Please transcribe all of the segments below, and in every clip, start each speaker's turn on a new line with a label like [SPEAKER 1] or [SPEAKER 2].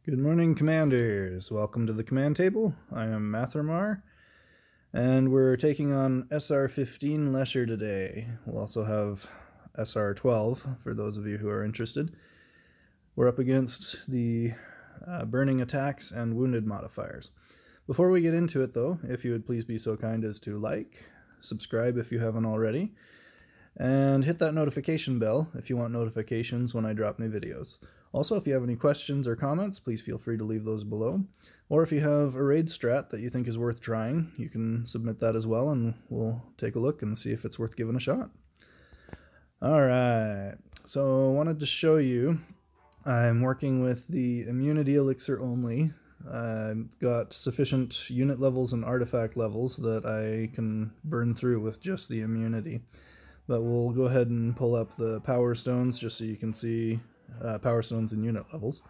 [SPEAKER 1] Good morning, Commanders. Welcome to the command table. I am Mathermar, and we're taking on SR15 Leshir today. We'll also have SR12 for those of you who are interested. We're up against the burning attacks and wounded modifiers. Before we get into it, though, if you would please be so kind as to like, subscribe if you haven't already, and hit that notification bell if you want notifications when I drop new videos. Also, if you have any questions or comments, please feel free to leave those below. Or if you have a raid strat that you think is worth trying, you can submit that as well, and we'll take a look and see if it's worth giving a shot. Alright, so I wanted to show you, I'm working with the immunity elixir only. I've got sufficient unit levels and artifact levels that I can burn through with just the immunity. But we'll go ahead and pull up the Powerstones just so you can see Powerstones and unit levels.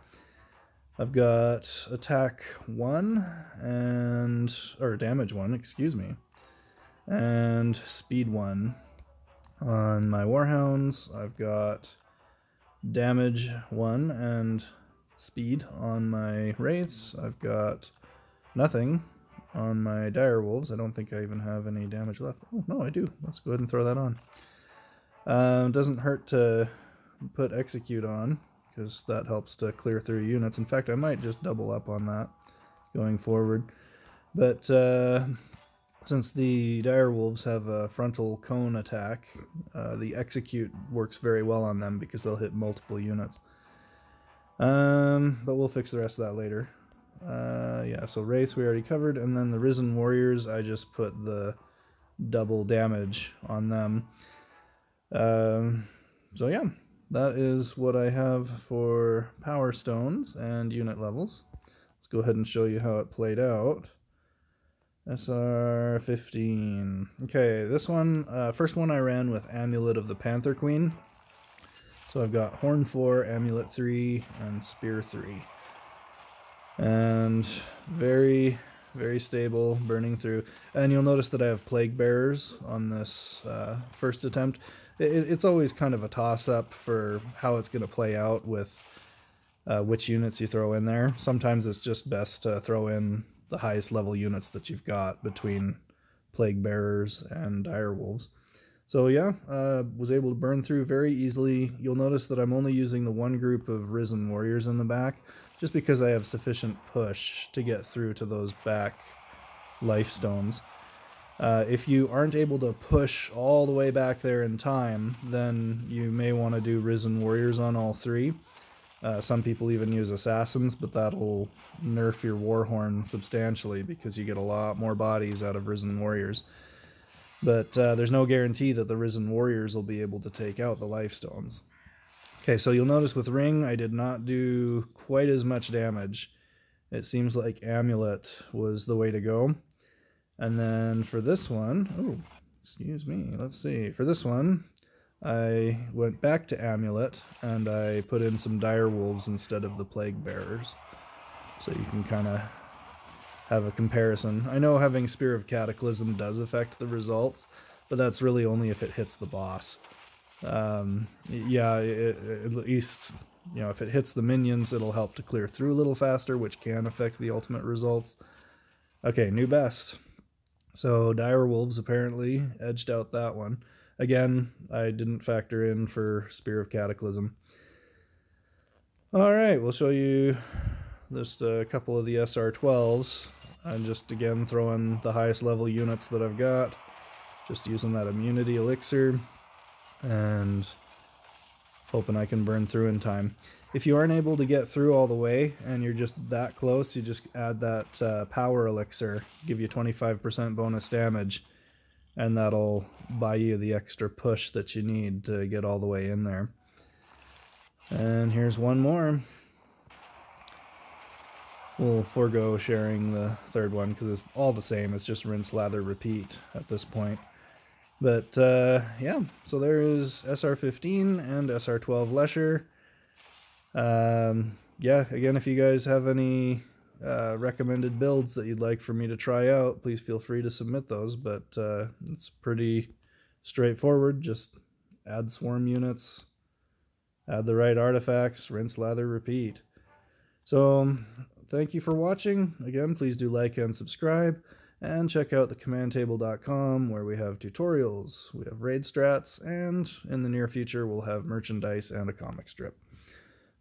[SPEAKER 1] I've got attack 1 or damage 1, excuse me, and speed 1 on my Warhounds. I've got damage 1 and speed on my Wraiths. I've got nothing on my Direwolves. I don't think I even have any damage left. Oh, no, I do. Let's go ahead and throw that on. Doesn't hurt to put execute on, because that helps to clear through units. In fact, I might just double up on that going forward. But since the Direwolves have a frontal cone attack, the execute works very well on them because they'll hit multiple units. But we'll fix the rest of that later. Yeah, so Wraiths we already covered, and then the Risen Warriors, I just put the double damage on them. So yeah, that is what I have for Powerstones and unit levels. Let's go ahead and show you how it played out. SR15. Okay, this one, first one I ran with Amulet of the Panther Queen. So I've got Horn 4, Amulet 3, and Spear 3. And very, very stable, burning through. And you'll notice that I have Plaguebearers on this first attempt. It's always kind of a toss-up for how it's going to play out with which units you throw in there. Sometimes it's just best to throw in the highest level units that you've got between Plaguebearers and Direwolves. So yeah, was able to burn through very easily. You'll notice that I'm only using the one group of Risen Warriors in the back, just because I have sufficient push to get through to those back life stones. If you aren't able to push all the way back there in time, then you may want to do Risen Warriors on all three. Some people even use Assassins, but that'll nerf your Warhorn substantially because you get a lot more bodies out of Risen Warriors. But there's no guarantee that the Risen Warriors will be able to take out the life stones. Okay, so you'll notice with Ring, I did not do quite as much damage. It seems like Amulet was the way to go. And then for this one, oh, excuse me, let's see. For this one, I went back to Amulet, and I put in some Direwolves instead of the Plaguebearers. So you can kind of have a comparison. I know having Spear of Cataclysm does affect the results, but that's really only if it hits the boss. Yeah, at least, you know, if it hits the minions, it'll help to clear through a little faster, which can affect the ultimate results. Okay, new best. So Direwolves apparently edged out that one. Again, I didn't factor in for Spear of Cataclysm. Alright, we'll show you just a couple of the SR12s. I'm just, again, throwing the highest level units that I've got. Just using that immunity elixir. And hoping I can burn through in time. If you aren't able to get through all the way and you're just that close, you just add that power elixir, give you 25% bonus damage, and that'll buy you the extra push that you need to get all the way in there. And here's one more. We'll forego sharing the third one because it's all the same. It's just rinse, lather, repeat at this point. But yeah, so there is SR15 and SR12 Leshir. Yeah, again, if you guys have any recommended builds that you'd like for me to try out, please feel free to submit those. But it's pretty straightforward. Just add swarm units, add the right artifacts, rinse, lather, repeat. So thank you for watching. Again, please do like and subscribe, and check out thecommandtable.com, where we have tutorials, we have raid strats, and in the near future we'll have merchandise and a comic strip.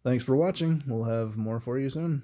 [SPEAKER 1] Thanks for watching. We'll have more for you soon.